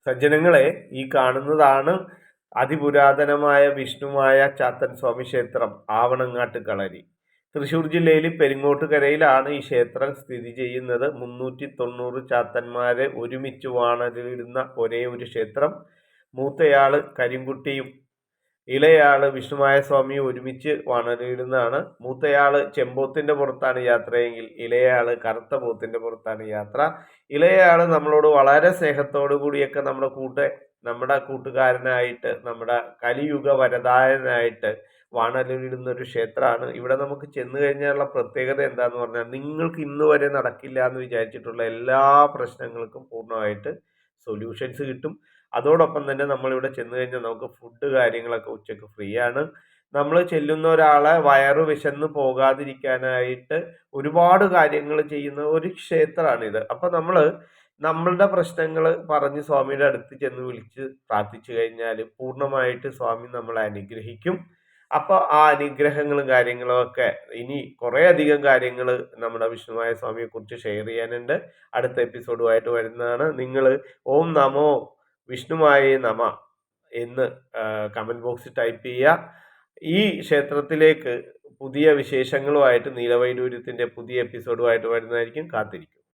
സജ്ജനങ്ങളെ, ഈ കാണുന്നതാണ് അതിപുരാതനമായ വിഷ്ണുമായ ചാത്തൻ സ്വാമി ക്ഷേത്രം, ആവണങ്ങാട്ട് കളരി. തൃശ്ശൂർ ജില്ലയിൽ പെരിങ്ങോട്ടുകരയിലാണ് ഈ ക്ഷേത്രം സ്ഥിതി ചെയ്യുന്നത്. 390 ചാത്തന്മാരെ ഒരുമിച്ച് വാണരുളുന്ന ഒരേ ഒരു ക്ഷേത്രം. മൂത്തയാള് കരിങ്കുട്ടിയും ഇളയാള് വിഷ്ണുമായ സ്വാമിയും ഒരുമിച്ച് വാണരുളുന്നതാണ്. മൂത്തയാള് ചെമ്പോത്തിന്റെ പുറത്താണ് യാത്രയെങ്കിൽ ഇളയാള് കറുത്ത പോത്തിന്റെ പുറത്താണ് യാത്ര. ഇളയാള് നമ്മളോട് വളരെ സ്നേഹത്തോടു കൂടിയൊക്കെ നമ്മുടെ കൂട്ടുകാരനായിട്ട്, നമ്മുടെ കലിയുഗ വരദായനായിട്ട് വാണരുളുന്ന ഒരു ക്ഷേത്രമാണ്. ഇവിടെ നമുക്ക് ചെന്ന് കഴിഞ്ഞാലുള്ള പ്രത്യേകത എന്താന്ന് പറഞ്ഞാൽ, നിങ്ങൾക്ക് ഇന്ന് വരെ നടക്കില്ല എന്ന് വിചാരിച്ചിട്ടുള്ള എല്ലാ പ്രശ്നങ്ങൾക്കും പൂർണ്ണമായിട്ട് സൊല്യൂഷൻസ് കിട്ടും. അതോടൊപ്പം തന്നെ നമ്മളിവിടെ ചെന്ന് കഴിഞ്ഞാൽ നമുക്ക് ഫുഡ് കാര്യങ്ങളൊക്കെ ഉച്ചക്ക് ഫ്രീ ആണ്. നമ്മൾ ചെല്ലുന്ന ഒരാളെ വയറ് വിശന്ന് പോകാതിരിക്കാനായിട്ട് ഒരുപാട് കാര്യങ്ങൾ ചെയ്യുന്ന ഒരു ക്ഷേത്രമാണിത്. അപ്പൊ നമ്മളുടെ പ്രശ്നങ്ങൾ പറഞ്ഞ് സ്വാമിയുടെ അടുത്ത് ചെന്ന് വിളിച്ച് പ്രാർത്ഥിച്ചു കഴിഞ്ഞാൽ പൂർണ്ണമായിട്ട് സ്വാമി നമ്മളെ അനുഗ്രഹിക്കും. അപ്പൊ ആ അനുഗ്രഹങ്ങളും കാര്യങ്ങളും ഒക്കെ ഇനി കുറെ അധികം കാര്യങ്ങൾ നമ്മുടെ വിഷ്ണുമായ സ്വാമിയെ കുറിച്ച് ഷെയർ ചെയ്യാനുണ്ട്. അടുത്ത എപ്പിസോഡുമായിട്ട് വരുന്നതാണ്. നിങ്ങൾ ഓം നമോ വിഷ്ണുമായ നമ എന്ന് കമന്റ് ബോക്സിൽ ടൈപ്പ് ചെയ്യുക. ഈ ക്ഷേത്രത്തിലേക്ക് പുതിയ വിശേഷങ്ങളുമായിട്ട് നീലവൈഡൂര്യത്തിന്റെ പുതിയ എപ്പിസോഡുമായിട്ട് വരുന്നതായിരിക്കും. കാത്തിരിക്കും.